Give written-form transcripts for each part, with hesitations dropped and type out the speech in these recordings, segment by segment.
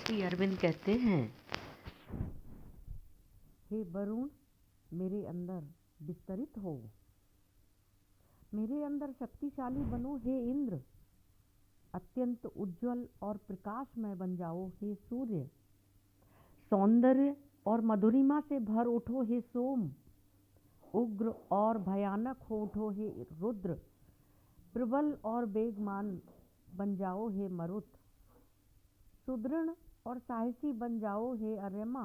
श्री अरविंद कहते हैं, हे वरुण मेरे अंदर विस्तरित हो, मेरे अंदर शक्तिशाली बनो हे इंद्र, अत्यंत उज्जवल और प्रकाशमय बन जाओ हे सूर्य, सौंदर्य और मधुरिमा से भर उठो हे सोम, उग्र और भयानक हो उठो हे रुद्र, प्रबल और बेगमान बन जाओ हे मरुत, सुदृढ़ और साहसी बन जाओ हे अर्यमा,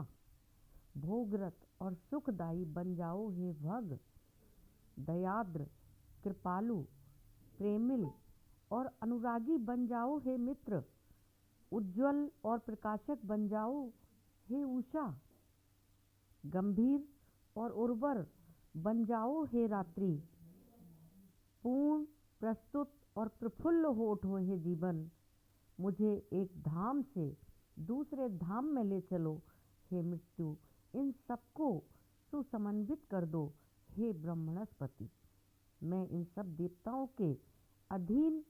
भोगरत और सुखदायी बन जाओ हे भग, दयाद्र, कृपालु, प्रेमिल और अनुरागी बन जाओ हे मित्र, उज्जवल और प्रकाशक बन जाओ हे उषा, गंभीर और उर्वर बन जाओ हे रात्रि, पूर्ण, प्रस्तुत और प्रफुल्ल हो उठो हे जीवन, मुझे एक धाम से दूसरे धाम में ले चलो हे मृत्यु, इन सबको सुसमन्वित कर दो हे ब्रह्मणस्पति, मैं इन सब देवताओं के अधीन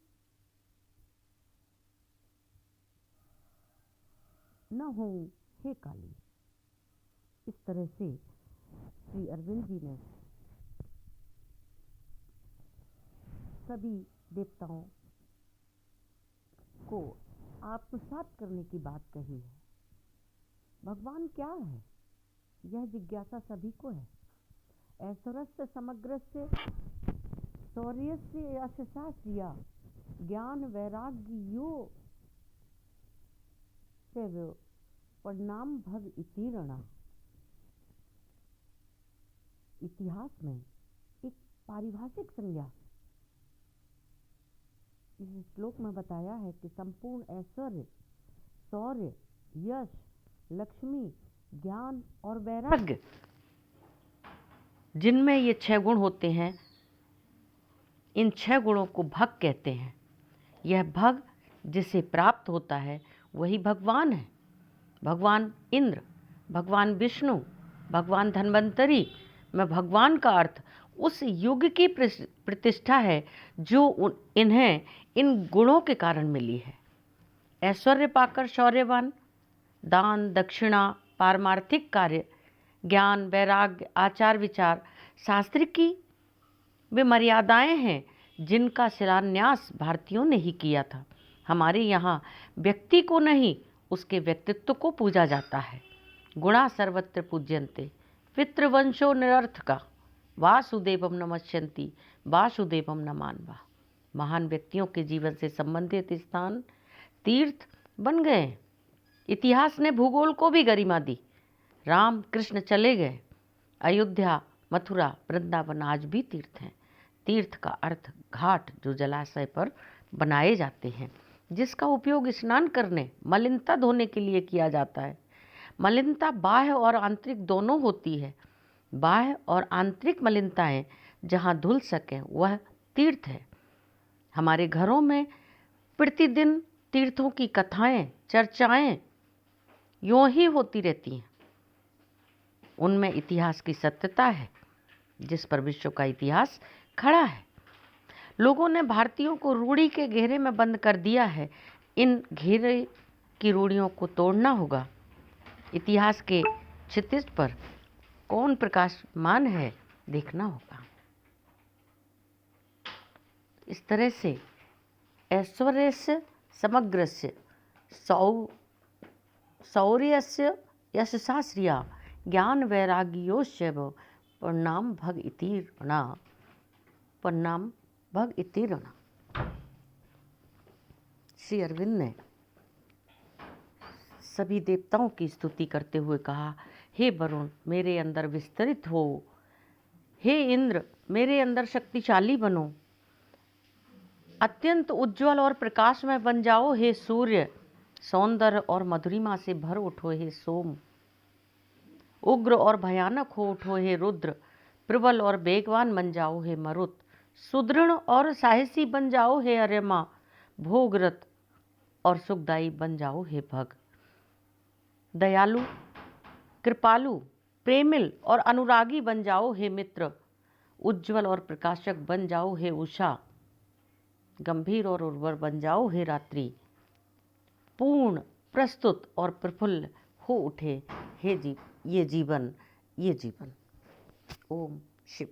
न हूँ हे काली। इस तरह से श्री अरविंद जी ने सभी देवताओं को आत्मसात करने की बात कही है। भगवान क्या है, यह जिज्ञासा सभी को है। ऐश्वर्यस्य समग्रस्य शौर्यस्य यशसा श्रिया ज्ञान वैराग्यो परिणाम भग इतीरणा। इतिहास में एक पारिभाषिक संज्ञा इस श्लोक में बताया है कि संपूर्ण ऐश्वर्य, शौर्य, यश, लक्ष्मी, ज्ञान और वैराग्य, जिनमें ये 6 गुण होते हैं, इन 6 गुणों को भग कहते हैं। यह भग जिसे प्राप्त होता है वही भगवान है। भगवान इंद्र, भगवान विष्णु, भगवान धन्वंतरी में भगवान का अर्थ उस युग की प्रतिष्ठा है जो इन्हें इन गुणों के कारण मिली है। ऐश्वर्य पाकर शौर्यवान, दान, दक्षिणा, पारमार्थिक कार्य, ज्ञान, वैराग्य, आचार विचार, शास्त्र की वे मर्यादाएं हैं जिनका शिलान्यास भारतीयों ने ही किया था। हमारे यहाँ व्यक्ति को नहीं, उसके व्यक्तित्व को पूजा जाता है। गुणा सर्वत्र पूज्यन्ते पितृवंशो निरर्थका वासुदेवम नमस्यन्ति वासुदेवम नमान्वा। महान व्यक्तियों के जीवन से संबंधित स्थान तीर्थ बन गए। इतिहास ने भूगोल को भी गरिमा दी। राम कृष्ण चले गए, अयोध्या, मथुरा, वृंदावन आज भी तीर्थ हैं। तीर्थ का अर्थ घाट जो जलाशय पर बनाए जाते हैं, जिसका उपयोग स्नान करने, मलिनता धोने के लिए किया जाता है। मलिनता बाह्य और आंतरिक दोनों होती है। बाह्य और आंतरिक मलिनताएं जहाँ धुल सकें वह तीर्थ है। हमारे घरों में प्रतिदिन तीर्थों की कथाएं, चर्चाएं यूं ही होती रहती हैं। उनमें इतिहास की सत्यता है जिस पर विश्व का इतिहास खड़ा है। लोगों ने भारतीयों को रूढ़ी के घेरे में बंद कर दिया है। इन घेरे की रूढ़ियों को तोड़ना होगा। इतिहास के क्षितिज पर कौन प्रकाशमान है देखना होगा। इस तरह से ऐश्वर्यस्य समग्रस्य शौर्यस्य यशसा श्रिया ज्ञान वैराग्योश्चैव परिणाम भग इतीरणा। परिणाम भग इतीरणा। श्री अरविंद ने सभी देवताओं की स्तुति करते हुए कहा, हे वरुण मेरे अंदर विस्तरित हो, हे इंद्र मेरे अंदर शक्तिशाली बनो, अत्यंत उज्जवल और प्रकाशमय बन जाओ हे सूर्य, सौंदर्य और मधुरिमा से भर उठो हे सोम, उग्र और भयानक हो उठो हे रुद्र, प्रबल और बेगवान बन जाओ हे मरुत, सुदृढ़ और साहसी बन जाओ हे अर्यमा, भोगरत और सुखदायी बन जाओ हे भग, दयालु, कृपालु, प्रेमिल और अनुरागी बन जाओ हे मित्र, उज्जवल और प्रकाशक बन जाओ हे उषा, गंभीर और उर्वर बन जाओ हे रात्रि, पूर्ण, प्रस्तुत और प्रफुल्ल हो उठे। हे ये जीवन। ओम शिव।